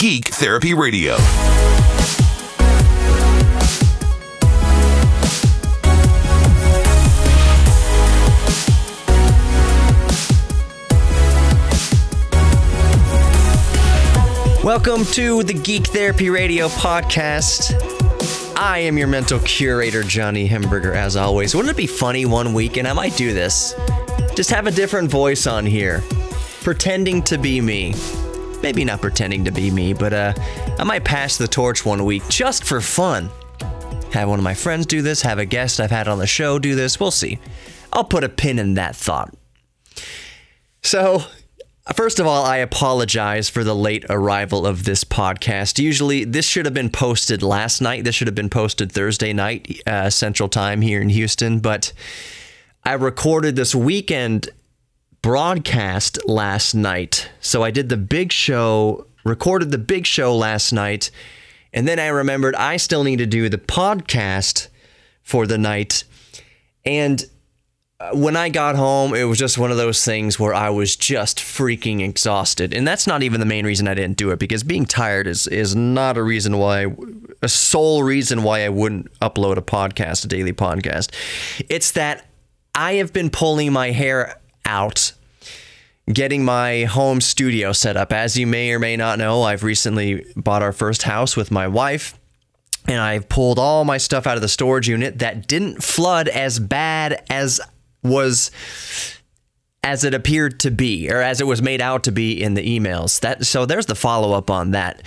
Geek Therapy Radio. Welcome to the Geek Therapy Radio podcast. I am your mental curator, Johnny Hemberger, as always. Wouldn't it be funny one week, and I might do this, just have a different voice on here, pretending to be me. Maybe not pretending to be me, but I might pass the torch one week just for fun. Have one of my friends do this, have a guest I've had on the show do this. We'll see. I'll put a pin in that thought. So, first of all, I apologize for the late arrival of this podcast. Usually, this should have been posted last night. This should have been posted Thursday night, Central Time here in Houston. But I recorded this weekend broadcast last night. So I did the big show, recorded the big show last night. And then I remembered I still need to do the podcast for the night. And when I got home, it was just one of those things where I was just freaking exhausted. And that's not even the main reason I didn't do it, because being tired is not a reason why, a sole reason why I wouldn't upload a podcast, a daily podcast. It's that I have been pulling my hair out, getting my home studio set up. As you may or may not know, I've recently bought our first house with my wife. And I've pulled all my stuff out of the storage unit that didn't flood as bad as it appeared to be, or as it was made out to be in the emails. So there's the follow-up on that.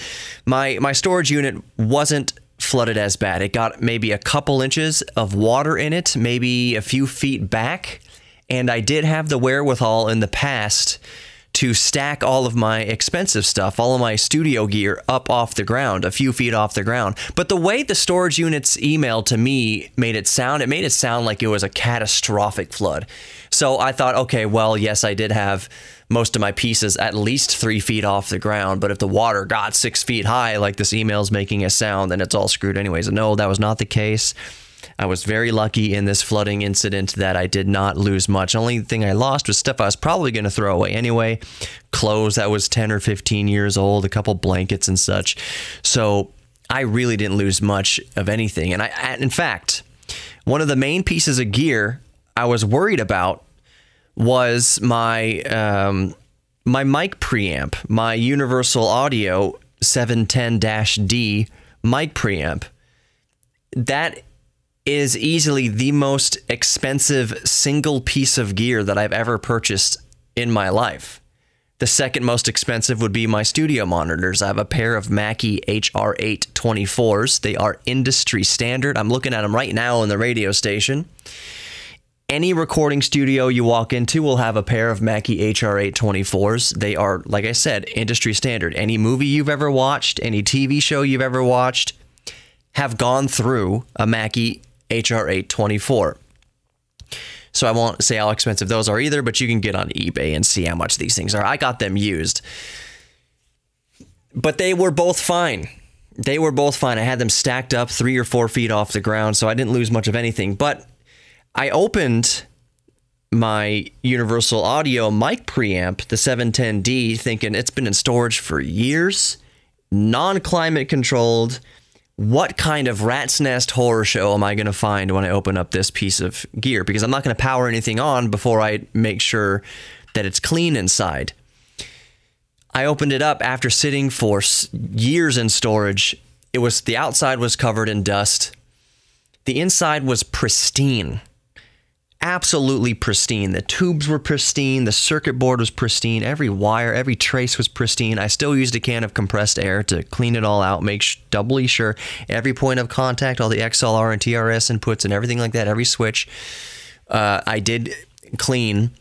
My storage unit wasn't flooded as bad. It got maybe a couple inches of water in it, maybe a few feet back, and I did have the wherewithal in the past to stack all of my expensive stuff, all of my studio gear up off the ground, a few feet off the ground. But the way the storage unit's email to me made it sound like it was a catastrophic flood. So I thought, okay, well, yes, I did have most of my pieces at least 3 feet off the ground, but if the water got 6 feet high, like this email's making a sound, then it's all screwed anyways. No, that was not the case. I was very lucky in this flooding incident that I did not lose much. Only thing I lost was stuff I was probably going to throw away anyway. Clothes that was 10 or 15 years old, a couple blankets and such. So I really didn't lose much of anything. And in fact, one of the main pieces of gear I was worried about was my mic preamp, my Universal Audio 710-D mic preamp. That is easily the most expensive single piece of gear that I've ever purchased in my life. The second most expensive would be my studio monitors. I have a pair of Mackie HR8 24s. They are industry standard. I'm looking at them right now on the radio station. Any recording studio you walk into will have a pair of Mackie HR8 24s. They are, like I said, industry standard. Any movie you've ever watched, any TV show you've ever watched, have gone through a Mackie HR8 24. So I won't say how expensive those are either, but you can get on eBay and see how much these things are. I got them used. But they were both fine. They were both fine. I had them stacked up 3 or 4 feet off the ground, so I didn't lose much of anything. But I opened my Universal Audio mic preamp, the 710D, thinking it's been in storage for years, non-climate controlled. What kind of rat's nest horror show am I going to find when I open up this piece of gear? Because I'm not going to power anything on before I make sure that it's clean inside. I opened it up after sitting for years in storage. The outside was covered in dust. The inside was pristine. Absolutely pristine. The tubes were pristine. The circuit board was pristine. Every wire, every trace was pristine. I still used a can of compressed air to clean it all out, make doubly sure every point of contact, all the XLR and TRS inputs and everything like that, every switch, I did clean.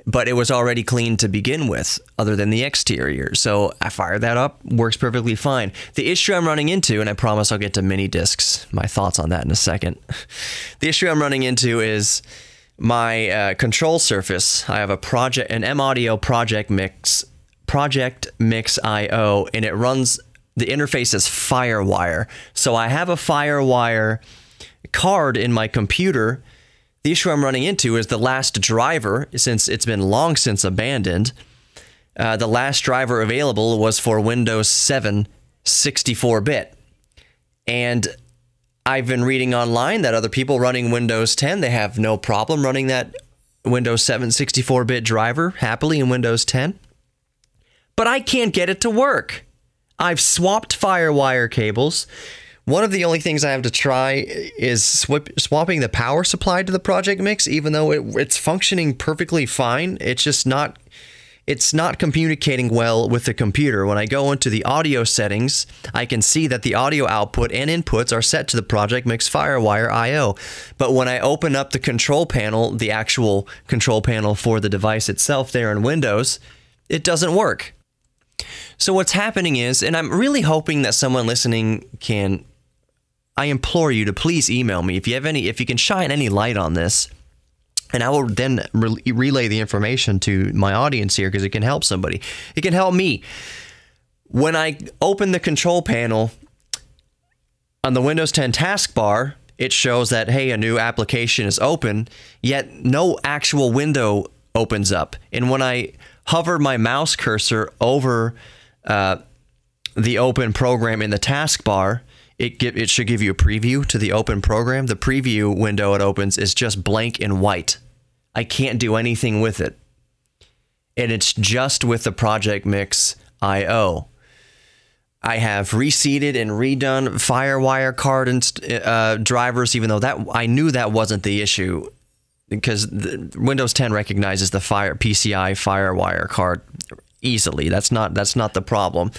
But it was already clean to begin with, other than the exterior. So I fired that up, works perfectly fine. The issue I'm running into, and I promise I'll get to mini discs, my thoughts on that in a second. The issue I'm running into is my control surface. I have an M-Audio Project Mix IO, and it runs, the interface is FireWire. So I have a FireWire card in my computer. The issue I'm running into is the last driver, since it's been long since abandoned, the last driver available was for Windows 7 64-bit. And I've been reading online that other people running Windows 10, they have no problem running that Windows 7 64-bit driver happily in Windows 10. But I can't get it to work. I've swapped FireWire cables. One of the only things I have to try is swapping the power supply to the Project Mix, even though it's functioning perfectly fine. It's just not... It's not communicating well with the computer. When I go into the audio settings, I can see that the audio output and inputs are set to the Project Mix FireWire I/O. But when I open up the control panel, the actual control panel for the device itself there in Windows, it doesn't work. So what's happening is, and I'm really hoping that someone listening can, I implore you to please email me if you can shine any light on this. And I will then relay the information to my audience here because it can help somebody. It can help me. When I open the control panel on the Windows 10 taskbar, it shows that, hey, a new application is open, yet no actual window opens up. And when I hover my mouse cursor over the open program in the taskbar, it should give you a preview to the open program. The preview window it opens is just blank and white. I can't do anything with it. And it's just with the Project Mix I/O. I have reseated and redone FireWire card and drivers, even though I knew that wasn't the issue, because Windows 10 recognizes the PCI FireWire card easily. That's not the problem.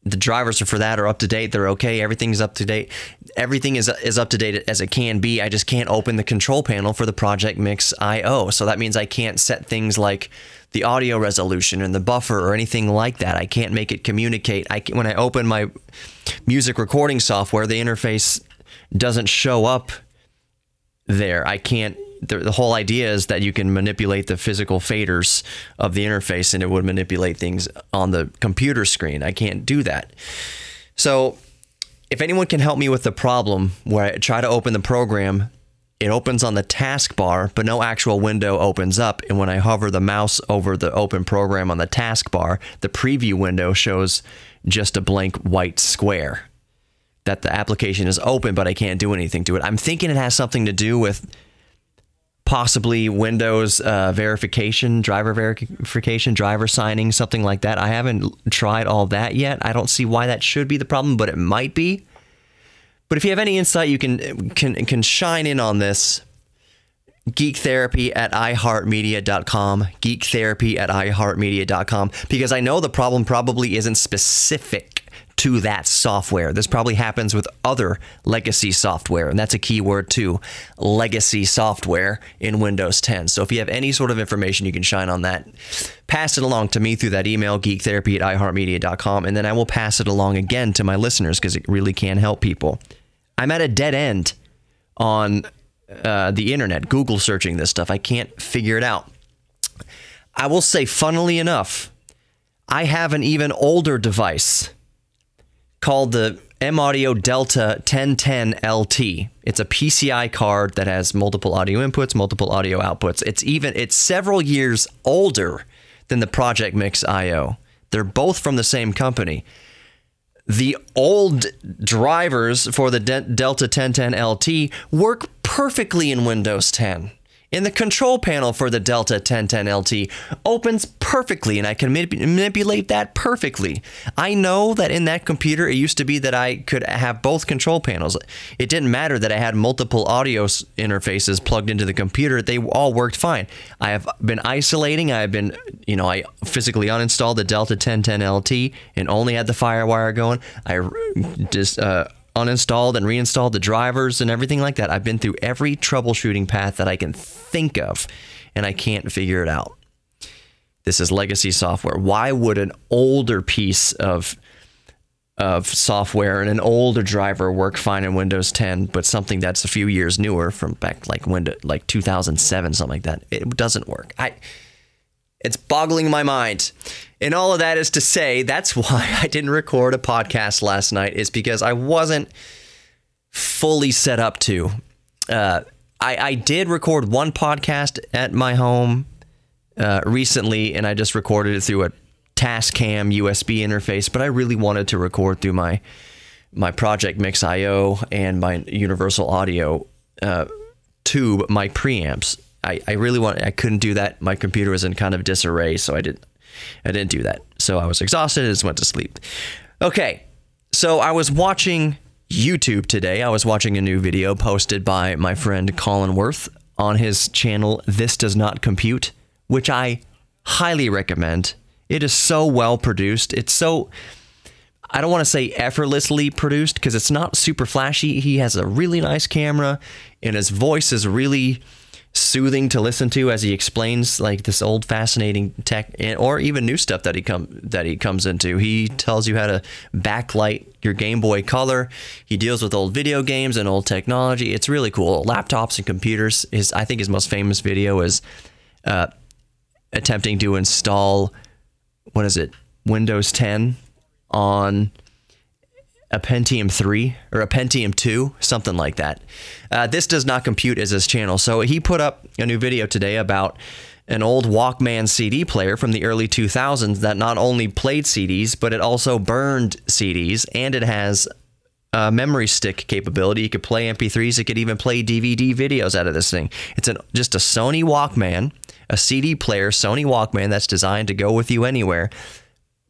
The drivers for that are up to date. They're okay. Everything's up to date. Everything is up to date as it can be. I just can't open the control panel for the Project Mix I/O. So that means I can't set things like the audio resolution and the buffer or anything like that. I can't make it communicate. When I open my music recording software, the interface doesn't show up there. I can't. The whole idea is that you can manipulate the physical faders of the interface and it would manipulate things on the computer screen. I can't do that. So if anyone can help me with the problem where I try to open the program, it opens on the taskbar, but no actual window opens up. And when I hover the mouse over the open program on the taskbar, the preview window shows just a blank white square that the application is open, but I can't do anything to it. I'm thinking it has something to do with possibly Windows verification, driver signing, something like that. I haven't tried all that yet. I don't see why that should be the problem, but it might be. But if you have any insight, you can shine in on this. GeekTherapy@iHeartMedia.com. GeekTherapy@iHeartMedia.com. Because I know the problem probably isn't specific to that software. This probably happens with other legacy software, and that's a key word too, legacy software in Windows 10. So if you have any sort of information you can shine on that, pass it along to me through that email, geektherapy@iheartmedia.com, and then I will pass it along again to my listeners because it really can help people. I'm at a dead end on the internet, Google searching this stuff. I can't figure it out. I will say, funnily enough, I have an even older device called the M-Audio Delta 1010 LT. It's a PCI card that has multiple audio inputs, multiple audio outputs. It's several years older than the Project Mix I/O. They're both from the same company. The old drivers for the Delta 1010 LT work perfectly in Windows 10. And the control panel for the Delta 1010 LT opens perfectly, and I can manipulate that perfectly. I know that in that computer, it used to be that I could have both control panels. It didn't matter that I had multiple audio interfaces plugged into the computer. They all worked fine. I have been isolating. I physically uninstalled the Delta 1010 LT and only had the FireWire going. I just uninstalled and reinstalled the drivers and everything like that. I've been through every troubleshooting path that I can think of, and I can't figure it out. This is legacy software. Why would an older piece of software and an older driver work fine in Windows 10, but something that's a few years newer from back like 2007, something like that? It doesn't work. It's boggling my mind. And all of that is to say, that's why I didn't record a podcast last night, is because I wasn't fully set up to. I did record one podcast at my home recently, and I just recorded it through Tascam USB interface, but I really wanted to record through my Project Mix IO and my Universal Audio tube, my preamps. I couldn't do that. My computer was in kind of disarray, so I didn't do that. So I was exhausted and just went to sleep. Okay, so I was watching YouTube today. I was watching a new video posted by my friend Colin Worth on his channel, This Does Not Compute, which I highly recommend. It is so well produced. It's so, I don't want to say effortlessly produced because it's not super flashy. He has a really nice camera and his voice is really soothing to listen to as he explains like this old fascinating tech or even new stuff that he comes into. He tells you how to backlight your Game Boy Color. He deals with old video games and old technology. It's really cool. Laptops and computers. I think his most famous video is attempting to install, what is it, Windows 10 on a Pentium 3 or a Pentium 2, something like that. This Does Not Compute is his channel. So he put up a new video today about an old Walkman CD player from the early 2000s that not only played CDs, but it also burned CDs, and it has memory stick capability. You could play MP3s. It could even play DVD videos out of this thing. It's just a Sony Walkman, a CD player Sony Walkman that's designed to go with you anywhere.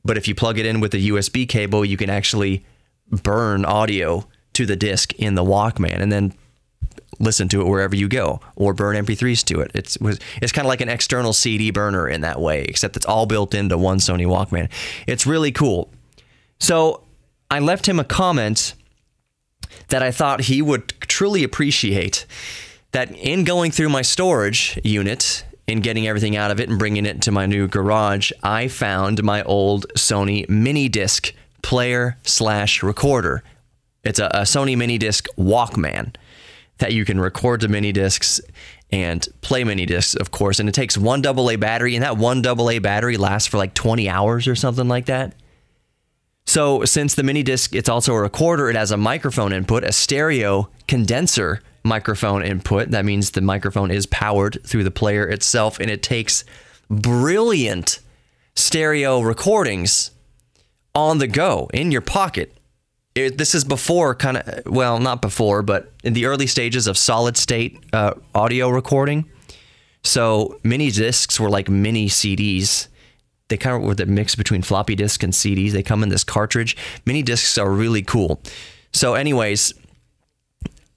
But if you plug it in with a USB cable, you can actually burn audio to the disc in the Walkman and then listen to it wherever you go, or burn MP3s to it. It's kind of like an external CD burner in that way, except it's all built into one Sony Walkman. It's really cool. So I left him a comment that I thought he would truly appreciate, that in going through my storage unit and getting everything out of it and bringing it to my new garage, I found my old Sony mini disc player / recorder. It's a Sony mini disc Walkman that you can record to mini discs and play mini discs, of course. And it takes one AA battery, and that one AA battery lasts for like 20 hours or something like that. So since the mini disc, it's also a recorder, it has a microphone input, a stereo condenser microphone input. That means the microphone is powered through the player itself, and it takes brilliant stereo recordings on the go, in your pocket. This is before well, not before, but in the early stages of solid state audio recording. So mini discs were like mini CDs. They kind of were the mix between floppy disk and CDs. They come in this cartridge. Mini discs are really cool. So anyways,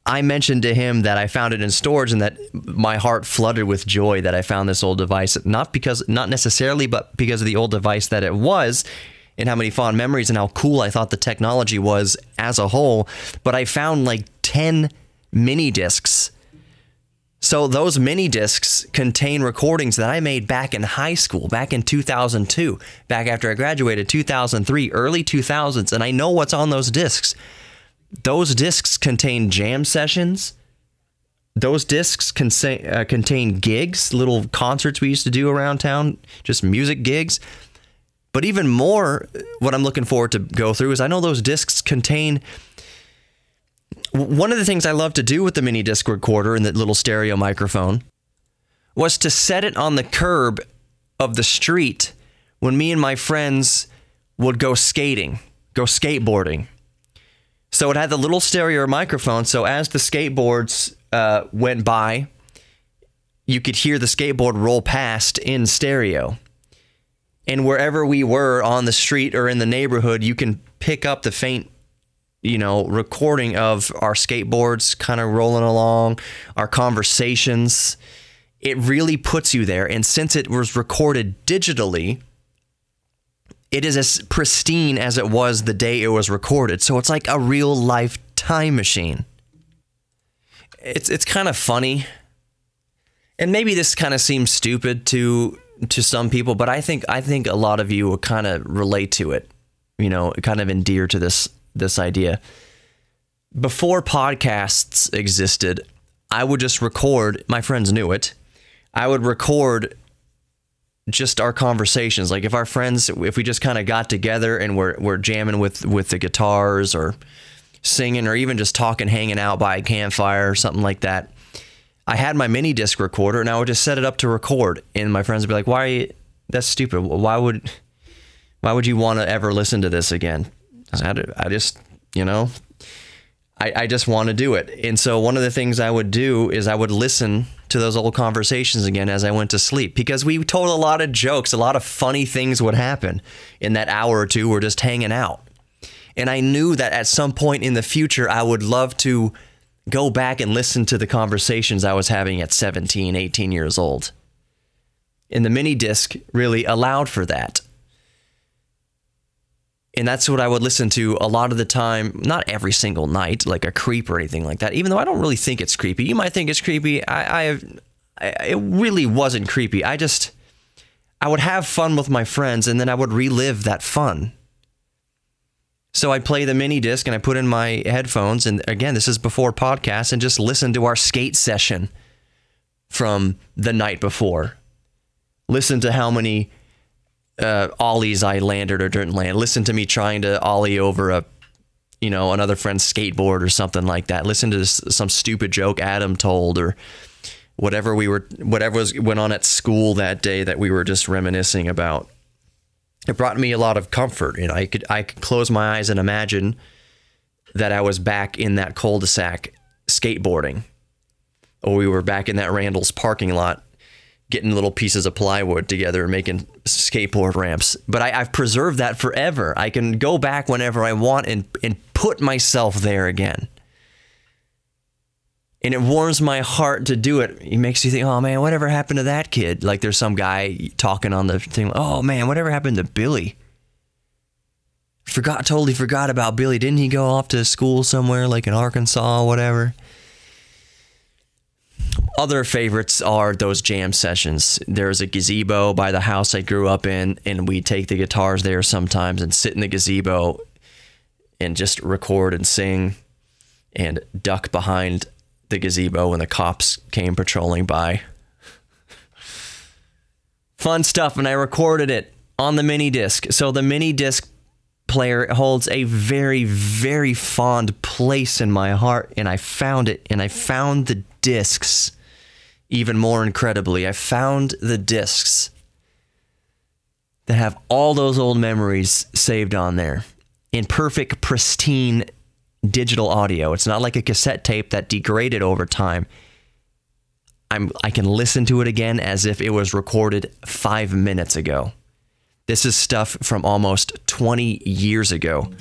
I mentioned to him that I found it in storage and that my heart flooded with joy that I found this old device. Not necessarily, but because of the old device that it was, and how many fond memories and how cool I thought the technology was as a whole. But I found like 10 mini discs. So those mini discs contain recordings that I made back in high school, back in 2002, back after I graduated, 2003, early 2000s, and I know what's on those discs. Those discs contain jam sessions. Those discs contain gigs, little concerts we used to do around town, just music gigs. But even more, what I'm looking forward to go through is I know those discs contain... One of the things I love to do with the mini disc recorder and the little stereo microphone was to set it on the curb of the street when me and my friends would go skating, go skateboarding. So it had the little stereo microphone, so as the skateboards went by, you could hear the skateboard roll past in stereo. And wherever we were on the street or in the neighborhood, you can pick up the faint, recording of our skateboards kind of rolling along, our conversations. It really puts you there. And since it was recorded digitally, it is as pristine as it was the day it was recorded. So it's like a real life time machine. It's kind of funny. And maybe this kind of seems stupid to some people, but I think a lot of you will kind of relate to it, kind of endear to this idea. Before podcasts existed, I would just record, my friends knew it, I would record just our conversations. Like if we just kind of got together and we're jamming with the guitars or singing or even just talking, hanging out by a campfire or something like that, I had my mini disc recorder and I would just set it up to record, and my friends would be like, "Why are you? That's stupid. Why would Why would you want to ever listen to this again? I just, you know, I just want to do it. And so one of the things I would do is I would listen to those old conversations again as I went to sleep, because we told a lot of jokes, a lot of funny things would happen in that hour or two. We're just hanging out. And I knew that at some point in the future, I would love to go back and listen to the conversations I was having at 17, 18 years old. And the mini disc really allowed for that. And that's what I would listen to a lot of the time, not every single night, like a creep or anything like that, even though I don't really think it's creepy. You might think it's creepy. It really wasn't creepy. I would have fun with my friends, and then I would relive that fun. So I'd play the mini disc, and I put in my headphones, and again, this is before podcasts, and just listen to our skate session from the night before. Listen to how many ollies I landed or didn't land. Listen to me trying to ollie over another friend's skateboard or something like that. Listen to some stupid joke Adam told, or whatever went on at school that day that we were just reminiscing about. It brought me a lot of comfort. I could close my eyes and imagine that I was back in that cul-de-sac skateboarding, or we were back in that Randall's parking lot getting little pieces of plywood together and making skateboard ramps. But I've preserved that forever. I can go back whenever I want and put myself there again. And it warms my heart to do it. It makes you think, oh man, whatever happened to that kid? Like there's some guy talking on the thing, oh man, whatever happened to Billy? Totally forgot about Billy. Didn't he go off to school somewhere like in Arkansas or whatever? Other favorites are those jam sessions. There's a gazebo by the house I grew up in, and we take the guitars there sometimes and sit in the gazebo and just record and sing and duck behind the gazebo when the cops came patrolling by. Fun stuff, and I recorded it on the mini disc. So the mini disc player holds a very, very fond place in my heart, and I found it, and I found the discs even more incredibly. I found the discs that have all those old memories saved on there in perfect, pristine digital audio. It's not like a cassette tape that degraded over time. I can listen to it again as if it was recorded 5 minutes ago. This is stuff from almost 20 years ago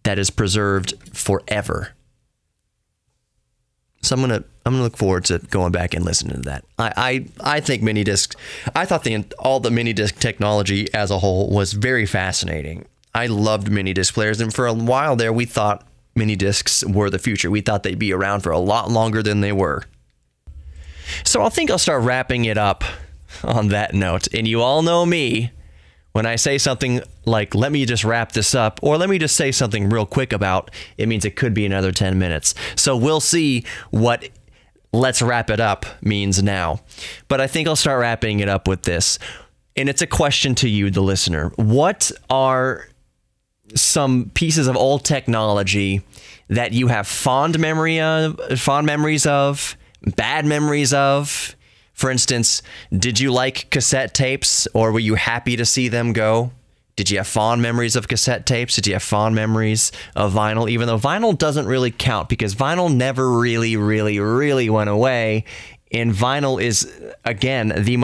that is preserved forever. So I'm gonna look forward to going back and listening to that. I think mini discs. I thought all the mini disc technology as a whole was very fascinating. I loved mini disc players, and for a while there, we thought mini discs were the future. We thought they'd be around for a lot longer than they were. So I think I'll start wrapping it up on that note. And you all know me. When I say something like, let me just wrap this up, or let me just say something real quick about, it means it could be another 10 minutes. So we'll see what let's wrap it up means now. But I think I'll start wrapping it up with this. And it's a question to you, the listener. What are some pieces of old technology that you have fond memories of, bad memories of? For instance, did you like cassette tapes, or were you happy to see them go? Did you have fond memories of cassette tapes? Did you have fond memories of vinyl? Even though vinyl doesn't really count, because vinyl never really went away. And vinyl is, again, the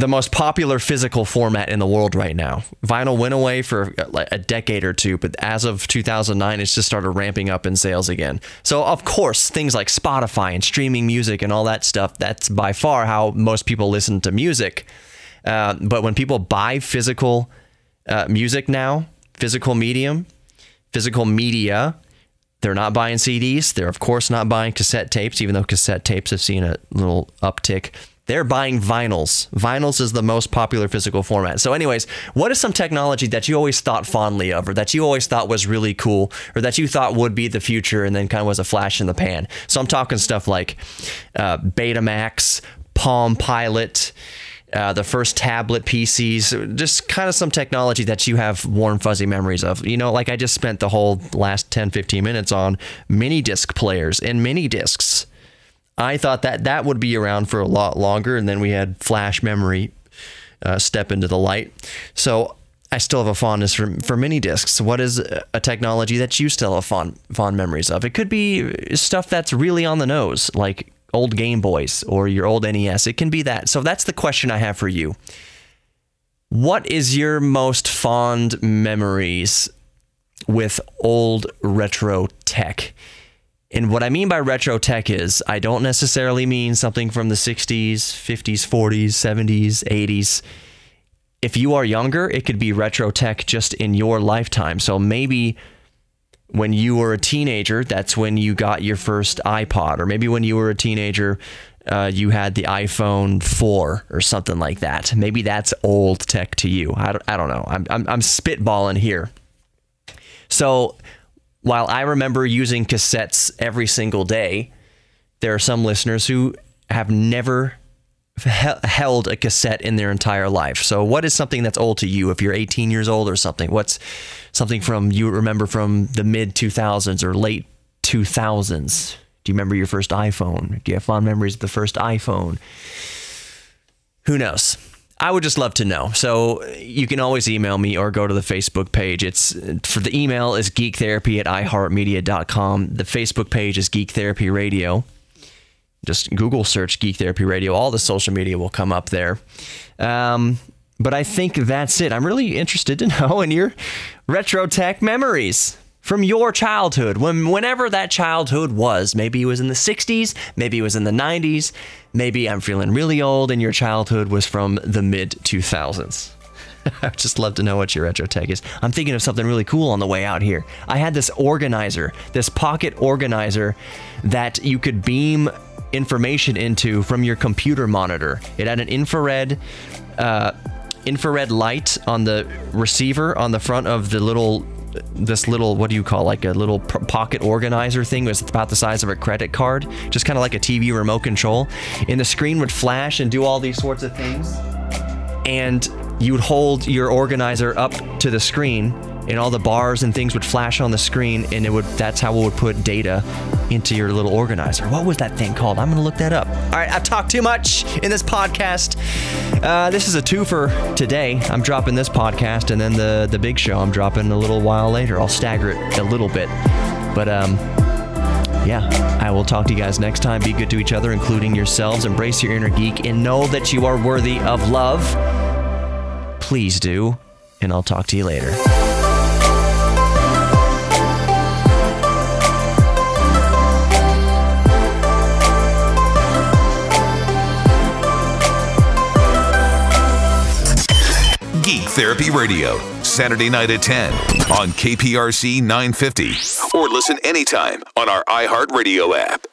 most popular physical format in the world right now. Vinyl went away for a decade or two, but as of 2009, it's just started ramping up in sales again. So, of course, things like Spotify and streaming music and all that stuff, that's by far how most people listen to music. But when people buy physical music now, physical media, they're not buying CDs. They're, of course, not buying cassette tapes, even though cassette tapes have seen a little uptick. They're buying vinyls. Vinyls is the most popular physical format. So anyways, what is some technology that you always thought fondly of, or that you always thought was really cool, or that you thought would be the future and then kind of was a flash in the pan? So I'm talking stuff like Betamax, Palm Pilot, the first tablet PCs, just kind of some technology that you have warm, fuzzy memories of. You know, like I just spent the whole last 10, 15 minutes on mini disc players and mini discs. I thought that would be around for a lot longer, and then we had flash memory step into the light. So I still have a fondness for mini discs. What is a technology that you still have fond memories of? It could be stuff that's really on the nose, like old Game Boys or your old NES. It can be that. So that's the question I have for you. What is your most fond memories with old retro tech? And what I mean by retro tech is, I don't necessarily mean something from the 60s, 50s, 40s, 70s, 80s. If you are younger, it could be retro tech just in your lifetime. So maybe when you were a teenager, that's when you got your first iPod. Or maybe when you were a teenager, you had the iPhone 4 or something like that. Maybe that's old tech to you. I don't know. I'm spitballing here. So while I remember using cassettes every single day, there are some listeners who have never held a cassette in their entire life. So what is something that's old to you if you're 18 years old or something? What's something from you remember from the mid 2000s or late 2000s? Do you remember your first iPhone? Do you have fond memories of the first iPhone? Who knows? I would just love to know. So you can always email me or go to the Facebook page. It's for the email is geektherapy@iheartmedia.com. The Facebook page is Geek Therapy Radio. Just Google search Geek Therapy Radio. All the social media will come up there. But I think that's it. I'm really interested to know in your retro tech memories from your childhood, whenever that childhood was. Maybe it was in the 60s, maybe it was in the 90s, maybe I'm feeling really old and your childhood was from the mid-2000s. I'd just love to know what your retro tech is. I'm thinking of something really cool on the way out here. I had this organizer, this pocket organizer that you could beam information into from your computer monitor. It had an infrared light on the receiver on the front of the this little, what do you call, like a little pocket organizer thing. It was about the size of a credit card, just kind of like a TV remote control. And the screen would flash and do all these sorts of things. And you would hold your organizer up to the screen and all the bars and things would flash on the screen, and that's how it would put data into your little organizer. What was that thing called? I'm gonna look that up. All right, I've talked too much in this podcast. This is a twofer today. I'm dropping this podcast, and then the big show I'm dropping a little while later. I'll stagger it a little bit. But yeah, I will talk to you guys next time. Be good to each other, including yourselves. Embrace your inner geek and know that you are worthy of love. Please do, and I'll talk to you later. Geek Therapy Radio, Saturday night at 10 on KPRC 950. Or listen anytime on our iHeartRadio app.